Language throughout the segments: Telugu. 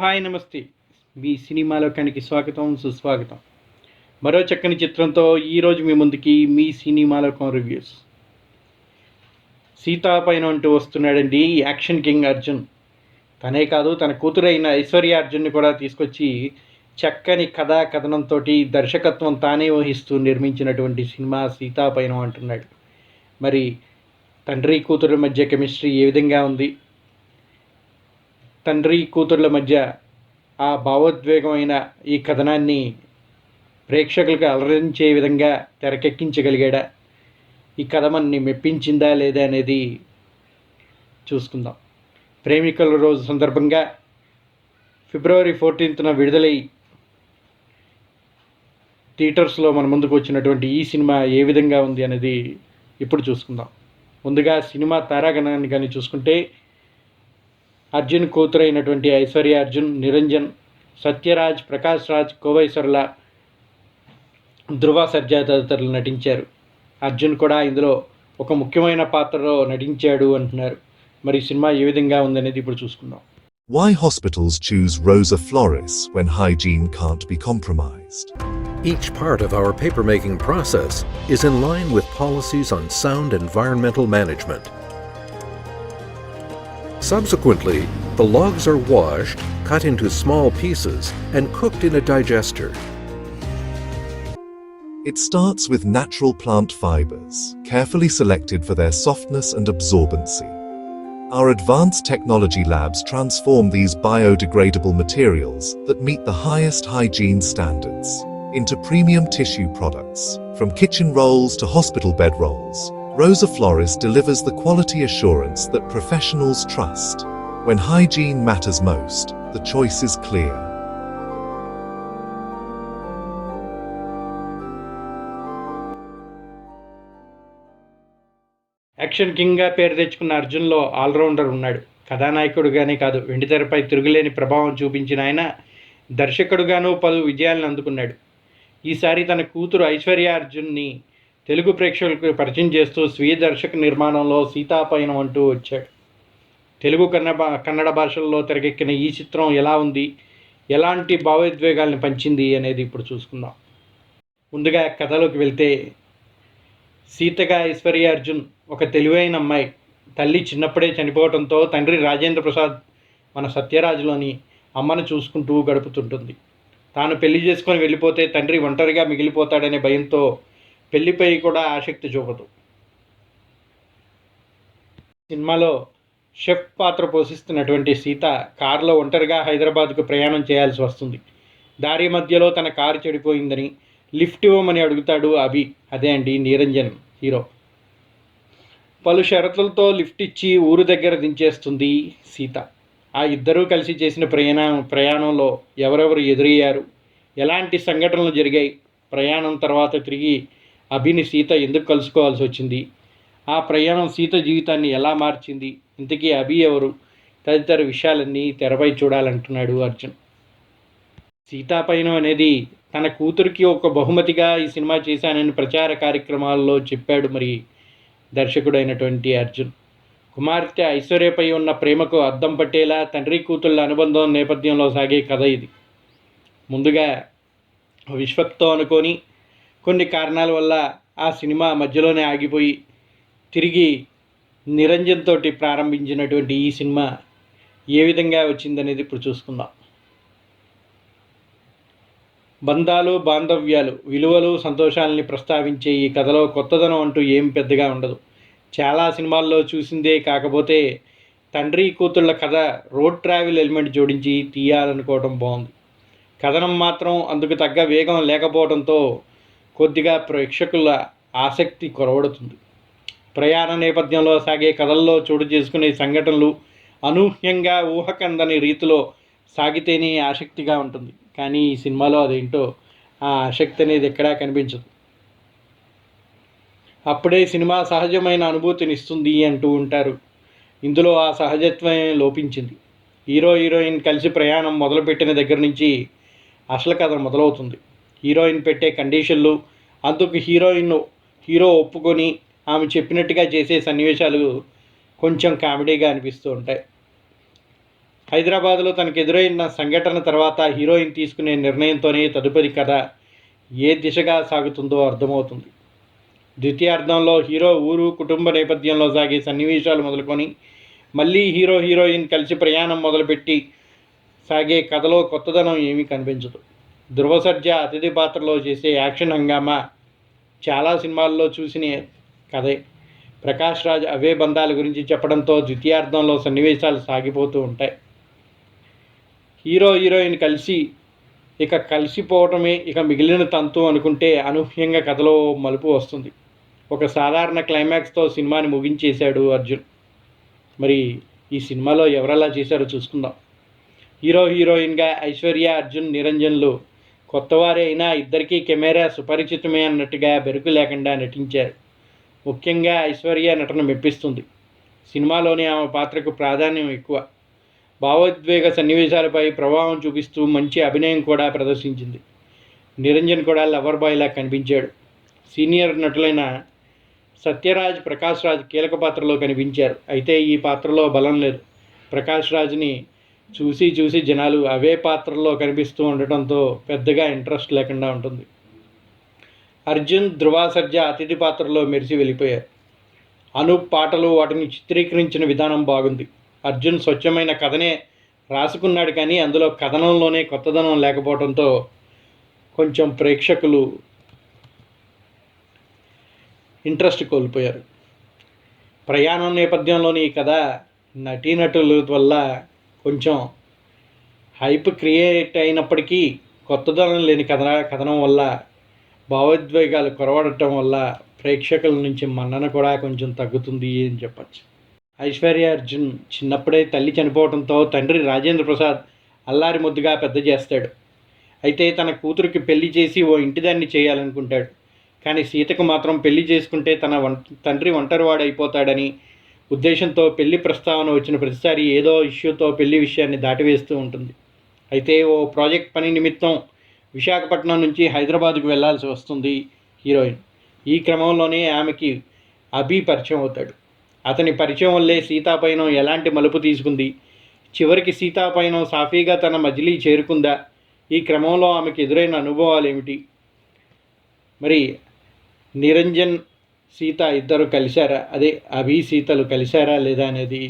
హాయ్ నమస్తే. మీ సినిమా లోకానికి స్వాగతం, సుస్వాగతం. మరో చక్కని చిత్రంతో ఈరోజు మీ ముందుకి మీ సినిమా లోకం రివ్యూస్. 'సీతా పైన' అంటూ వస్తున్నాడండి యాక్షన్ కింగ్ అర్జున్. తనే కాదు తన కూతురైన ఐశ్వర్య అర్జున్‌ని కూడా తీసుకొచ్చి చక్కని కథా కథనంతోటి దర్శకత్వం తానే వహిస్తూ నిర్మించినటువంటి సినిమా 'సీతా పయనం' అంటున్నాడు. మరి తండ్రి కూతురు మధ్య కెమిస్ట్రీ ఏ విధంగా ఉంది? తండ్రి కూతుర్ల మధ్య ఆ భావోద్వేగమైన ఈ కథనాన్ని ప్రేక్షకులకు అలరించే విధంగా తెరకెక్కించగలిగాడా? ఈ కథ మనని మెప్పించిందా లేదా అనేది చూసుకుందాం. ప్రేమికుల రోజు సందర్భంగా ఫిబ్రవరి 14న విడుదలై థియేటర్స్లో మన ముందుకు వచ్చినటువంటి ఈ సినిమా ఏ విధంగా ఉంది అనేది ఇప్పుడు చూసుకుందాం. ముందుగా సినిమా తారాగణాన్ని కానీ చూసుకుంటే అర్జున్ కూతురైనటువంటి ఐశ్వర్య అర్జున్, నిరంజన్, సత్యరాజ్, ప్రకాష్ రాజ్, కోవై సరళ, ధృవ సర్జా తదితరులు నటించారు. అర్జున్ కూడా ఇందులో ఒక ముఖ్యమైన పాత్రలో నటించాడు అంటున్నారు. మరి సినిమా ఏ విధంగా ఉందనేది ఇప్పుడు చూసుకుందాం. Why hospitals choose Rosa Flores when hygiene can't be compromised? Each part of our papermaking process is in line with policies on sound environmental management. Subsequently, the logs are washed, cut into small pieces, and cooked in a digester. It starts with natural plant fibers, carefully selected for their softness and absorbency. Our advanced technology labs transform these biodegradable materials that meet the highest hygiene standards into premium tissue products. From kitchen rolls to hospital bed rolls, Rosa Flores delivers the quality assurance that professionals trust. When hygiene matters most, the choice is clear. Action కింగ్గా పేరు తెచ్చుకున్న అర్జున్లో ఆల్రౌండర్ ఉన్నాడు. కథానాయకుడుగానే కాదు, వెండితెరపై తిరుగులేని ప్రభావం చూపించిన ఆయన దర్శకుడుగాను పలు విజయాలను అందుకున్నాడు. ఈసారి తన కూతురు ఐశ్వర్య అర్జున్ని తెలుగు ప్రేక్షకులకు పరిచయం చేస్తూ స్వీయ దర్శక నిర్మాణంలో 'సీతా పయనం' అంటూ వచ్చాడు. తెలుగు కన్నడ భాషల్లో తెరకెక్కిన ఈ చిత్రం ఎలా ఉంది, ఎలాంటి భావోద్వేగాల్ని పంచింది అనేది ఇప్పుడు చూసుకుందాం. ముందుగా కథలోకి వెళ్తే, సీతగా ఐశ్వర్య అర్జున్ ఒక తెలివైన అమ్మాయి. తల్లి చిన్నప్పుడే చనిపోవడంతో తండ్రి రాజేంద్ర ప్రసాద్ మన సత్యరాజ్లోని అమ్మను చూసుకుంటూ గడుపుతుంటుంది. తాను పెళ్లి చేసుకొని వెళ్ళిపోతే తండ్రి ఒంటరిగా మిగిలిపోతాడనే భయంతో పెళ్లిపై కూడా ఆసక్తి చూపదు. సినిమాలో షెఫ్ పాత్ర పోషిస్తున్నటువంటి సీత కారులో ఒంటరిగా హైదరాబాద్కు ప్రయాణం చేయాల్సి వస్తుంది. దారి మధ్యలో తన కారు చెడిపోయిందని లిఫ్ట్ ఇవ్వమని అడుగుతాడు అభి, అదే అండి నిరంజన్ హీరో. పలు షరతులతో లిఫ్ట్ ఇచ్చి ఊరు దగ్గర దించేస్తుంది సీత. ఆ ఇద్దరూ కలిసి చేసిన ప్రయాణంలో ఎవరెవరు ఎదురయ్యారు, ఎలాంటి సంఘటనలు జరిగాయి, ప్రయాణం తర్వాత తిరిగి అభిని సీత ఎందుకు కలుసుకోవాల్సి వచ్చింది, ఆ ప్రయాణం సీత జీవితాన్ని ఎలా మార్చింది, ఇంతకీ అభి ఎవరు, తదితర విషయాలన్నీ తెరపై చూడాలంటున్నాడు అర్జున్. 'సీతా పయనం' అనేది తన కూతురికి ఒక బహుమతిగా ఈ సినిమా చేశానని ప్రచార కార్యక్రమాల్లో చెప్పాడు మరి దర్శకుడైనటువంటి అర్జున్. కుమార్తె ఐశ్వర్యపై ఉన్న ప్రేమకు అద్దం పట్టేలా తండ్రి కూతుళ్ళ అనుబంధం నేపథ్యంలో సాగే కథ ఇది. ముందుగా విశ్వక్తో అనుకొని కొన్ని కారణాల వల్ల ఆ సినిమా మధ్యలోనే ఆగిపోయి తిరిగి నిరంజన్ తోటి ప్రారంభించినటువంటి ఈ సినిమా ఏ విధంగా వచ్చిందనేది ఇప్పుడు చూసుకుందాం. బంధాలు, బాంధవ్యాలు, విలువలు, సంతోషాలని ప్రస్తావించే ఈ కథలో కొత్తదనం అంటూ ఏం పెద్దగా ఉండదు. చాలా సినిమాల్లో చూసిందే. కాకపోతే తండ్రి కూతుళ్ళ కథ రోడ్ ట్రావెల్ ఎలిమెంట్ జోడించి తీయాలనుకోవడం బాగుంది. కథనం మాత్రం అందుకు తగ్గ వేగం లేకపోవడంతో కొద్దిగా ప్రేక్షకుల ఆసక్తి కొరవడుతుంది. ప్రయాణ నేపథ్యంలో సాగే కథల్లో చోటు చేసుకునే సంఘటనలు అనూహ్యంగా ఊహకందని రీతిలో సాగితేనే ఆసక్తిగా ఉంటుంది. కానీ ఈ సినిమాలో అదేంటో ఆ ఆసక్తి అనేది ఎక్కడా కనిపించదు. అప్పుడే సినిమా సహజమైన అనుభూతినిస్తుంది అంటూ ఉంటారు. ఇందులో ఆ సహజత్వం లోపించింది. హీరోయిన్ కలిసి ప్రయాణం మొదలుపెట్టిన దగ్గర నుంచి అసలు కథ మొదలవుతుంది. హీరోయిన్ పెట్టే కండిషన్లు, అందుకు హీరో ఒప్పుకొని ఆమె చెప్పినట్టుగా చేసే సన్నివేశాలు కొంచెం కామెడీగా అనిపిస్తూ ఉంటాయి. హైదరాబాద్లో తనకు ఎదురైన సంఘటన తర్వాత హీరోయిన్ తీసుకునే నిర్ణయంతోనే తదుపరి కథ ఏ దిశగా సాగుతుందో అర్థమవుతుంది. ద్వితీయార్థంలో హీరో ఊరు కుటుంబ నేపథ్యంలో సాగే సన్నివేశాలు మొదలుకొని మళ్ళీ హీరో హీరోయిన్ కలిసి ప్రయాణం మొదలుపెట్టి సాగే కథలో కొత్తదనం ఏమీ కనిపించదు. ధ్రువ సర్జా అతిథి పాత్రలో చేసే యాక్షన్ హంగామా చాలా సినిమాల్లో చూసిన కథే. ప్రకాష్ రాజ్ అవే బంధాల గురించి చెప్పడంతో ద్వితీయార్థంలో సన్నివేశాలు సాగిపోతూ ఉంటాయి. హీరో హీరోయిన్ కలిసిపోవటమే ఇక మిగిలిన తంతు అనుకుంటే అనూహ్యంగా కథలో మలుపు వస్తుంది. ఒక సాధారణ క్లైమాక్స్తో సినిమాని ముగించేశాడు అర్జున్. మరి ఈ సినిమాలో ఎవరెలా చేశారో చూసుకుందాం. హీరో హీరోయిన్గా ఐశ్వర్య, అర్జున్, నిరంజన్లు కొత్తవారే అయినా ఇద్దరికీ కెమెరా సుపరిచితమే అన్నట్టుగా బెరుకు లేకుండా నటించారు. ముఖ్యంగా ఐశ్వర్య నటన మెప్పిస్తుంది. సినిమాలోని ఆమె పాత్రకు ప్రాధాన్యం ఎక్కువ. భావోద్వేగ సన్నివేశాలపై ప్రభావం చూపిస్తూ మంచి అభినయం కూడా ప్రదర్శించింది. నిరంజన్ కూడా లవర్ బాయ్లా కనిపించాడు. సీనియర్ నటులైన సత్యరాజ్, ప్రకాష్ రాజ్ కీలక పాత్రలో కనిపించారు. అయితే ఈ పాత్రలో బలం లేదు. ప్రకాష్ రాజ్ని చూసి జనాలు అవే పాత్రల్లో కనిపిస్తూ ఉండటంతో పెద్దగా ఇంట్రెస్ట్ లేకుండా ఉంటుంది. అర్జున్, ధ్రువ సర్జా అతిథి పాత్రలో మెరిసి వెళ్ళిపోయారు. అనూప్ పాటలు, వాటిని చిత్రీకరించిన విధానం బాగుంది. అర్జున్ స్వచ్ఛమైన కథనే రాసుకున్నాడు, కానీ అందులో కథనంలోనే కొత్తదనం లేకపోవడంతో కొంచెం ప్రేక్షకులు ఇంట్రెస్ట్ కోల్పోయారు. ప్రయాణం నేపథ్యంలోని ఈ కథ నటీనటుల వల్ల కొంచెం హైప్ క్రియేట్ అయినప్పటికీ కొత్తదనం లేని కథనం వల్ల, భావోద్వేగాలు కొరవడటం వల్ల ప్రేక్షకుల నుంచి మన్నన కూడా కొంచెం తగ్గుతుంది అని చెప్పచ్చు. ఐశ్వర్య అర్జున్ చిన్నప్పుడే తల్లి చనిపోవడంతో తండ్రి రాజేంద్ర ప్రసాద్ అల్లారి ముద్దుగా పెద్ద చేస్తాడు. అయితే తన కూతురికి పెళ్లి చేసి ఓ ఇంటిదాన్ని చేయాలనుకుంటాడు. కానీ సీతకు మాత్రం పెళ్లి చేసుకుంటే తండ్రి ఒంటరివాడైపోతాడని ఉద్దేశంతో పెళ్లి ప్రస్తావన వచ్చిన ప్రతిసారి ఏదో ఇష్యూతో పెళ్లి విషయాన్ని దాటివేస్తూ ఉంటుంది. అయితే ఓ ప్రాజెక్ట్ పని నిమిత్తం విశాఖపట్నం నుంచి హైదరాబాద్కు వెళ్లాల్సి వస్తుంది హీరోయిన్. ఈ క్రమంలోనే ఆమెకి అభి పరిచయం అవుతాడు. అతని పరిచయం వల్లే సీతాపైనం ఎలాంటి మలుపు తీసుకుంది, చివరికి సీతాపైనం సాఫీగా తన మజిలీ చేరుకుందా, ఈ క్రమంలో ఆమెకు ఎదురైన అనుభవాలు ఏమిటి, మరి నిరంజన్, సీత ఇద్దరు కలిశారా, అదే అభి సీతలు కలిశారా లేదా అనేది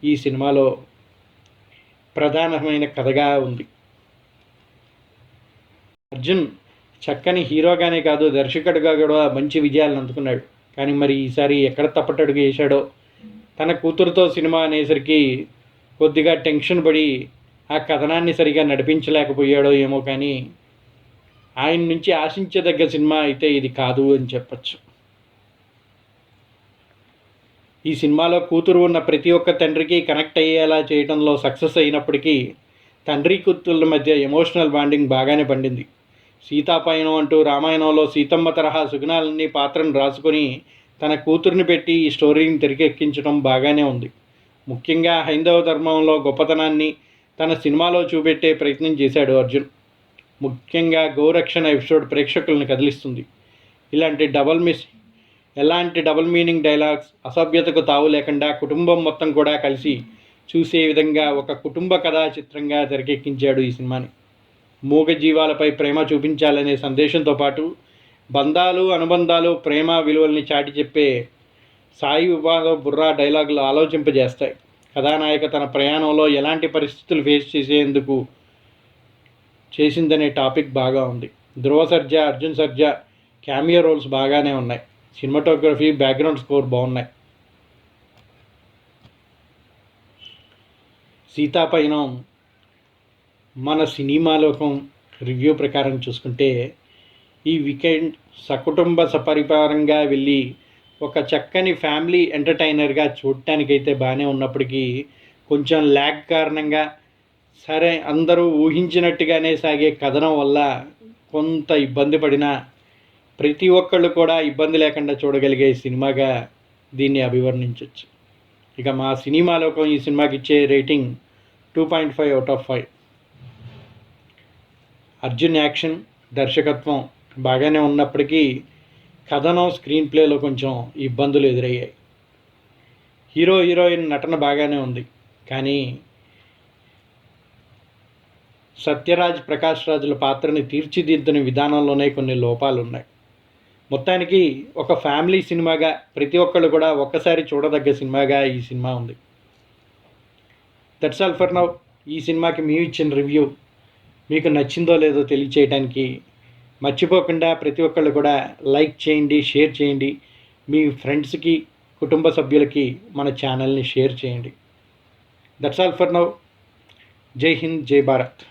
ఈ సినిమాలో ప్రధానమైన కథగా ఉంది. అర్జున్ చక్కని హీరోగానే కాదు, దర్శకుడిగా కూడా మంచి విజయాలను అందుకున్నాడు. కానీ మరి ఈసారి ఎక్కడ తప్పటడుగు వేశాడో, తన కూతురుతో సినిమా అనేసరికి కొద్దిగా టెన్షన్ పడి ఆ కథనాన్ని సరిగా నడిపించలేకపోయాడో ఏమో, కానీ ఆయన నుంచి ఆశించదగ్గ సినిమా అయితే ఇది కాదు అని చెప్పచ్చు. ఈ సినిమాలో కూతురు ఉన్న ప్రతి ఒక్క తండ్రికి కనెక్ట్ అయ్యేలా చేయడంలో సక్సెస్ అయినప్పటికీ తండ్రి కూతుళ్ళ మధ్య ఎమోషనల్ బాండింగ్ బాగానే పండింది. సీతాపయనం అంటూ రామాయణంలో సీతమ్మ తరహా సుగుణాలన్నీ పాత్రను రాసుకొని తన కూతుర్ని పెట్టి ఈ స్టోరీని తెరకెక్కించడం బాగానే ఉంది. ముఖ్యంగా హైందవ ధర్మంలో గొప్పతనాన్ని తన సినిమాలో చూపెట్టే ప్రయత్నం చేశాడు అర్జున్. ముఖ్యంగా గోరక్షణ ఎపిసోడ్ ప్రేక్షకులను కదిలిస్తుంది. ఎలాంటి డబుల్ మీనింగ్ డైలాగ్స్, అసభ్యతకు తావు లేకుండా కుటుంబం మొత్తం కూడా కలిసి చూసే విధంగా ఒక కుటుంబ కథా చిత్రంగా తెరకెక్కించాడు ఈ సినిమాని. మూగ జీవాలపై ప్రేమ చూపించాలనే సందేశంతో పాటు బంధాలు, అనుబంధాలు, ప్రేమ విలువల్ని చాటి చెప్పే సాయి వివాద బుర్రా డైలాగులు ఆలోచింపజేస్తాయి. కథానాయక తన ప్రయాణంలో ఎలాంటి పరిస్థితులు ఫేస్ చేసేందుకు చేసిందనే టాపిక్ బాగా ఉంది. ధ్రువ సర్జా, అర్జున్ సర్జా క్యామియో రోల్స్ బాగానే ఉన్నాయి. సినిమాటోగ్రఫీ, బ్యాక్గ్రౌండ్ స్కోర్ బాగున్నాయి. సీతాపైనం మన సినిమాలోకం రివ్యూ ప్రకారం చూసుకుంటే ఈ వీకెండ్ సకుటుంబ సపరివారంగా వెళ్ళి ఒక చక్కని ఫ్యామిలీ ఎంటర్టైనర్గా చూడటానికైతే బాగానే ఉన్నప్పటికీ కొంచెం ల్యాగ్ కారణంగా సరే అందరూ ఊహించినట్టుగానే సాగే కథనం వల్ల కొంత ఇబ్బంది పడినా ప్రతి ఒక్కళ్ళు కూడా ఇబ్బంది లేకుండా చూడగలిగే సినిమాగా దీన్ని అభివర్ణించవచ్చు. ఇక మా సినిమాలోకం ఈ సినిమాకి ఇచ్చే rating 2.5 out of 5. Arjun action, దర్శకత్వం బాగానే ఉన్నప్పటికీ కథనం, స్క్రీన్ ప్లేలో కొంచెం ఇబ్బందులు ఎదురయ్యాయి. హీరో హీరోయిన్ నటన బాగానే ఉంది, కానీ సత్యరాజ్ ప్రకాష్ రాజుల పాత్రని తీర్చిదిద్దిన విధానంలోనే కొన్ని లోపాలు ఉన్నాయి. మొత్తానికి ఒక ఫ్యామిలీ సినిమాగా ప్రతి ఒక్కళ్ళు కూడా ఒక్కసారి చూడదగ్గ సినిమాగా ఈ సినిమా ఉంది. That's all for now. ఈ సినిమాకి మేము ఇచ్చిన రివ్యూ మీకు నచ్చిందో లేదో తెలియచేయడానికి మర్చిపోకుండా ప్రతి ఒక్కళ్ళు కూడా లైక్ చేయండి, షేర్ చేయండి. మీ ఫ్రెండ్స్కి, కుటుంబ సభ్యులకి మన ఛానల్ని షేర్ చేయండి. That's all for now. జై హింద్, జై భారత్.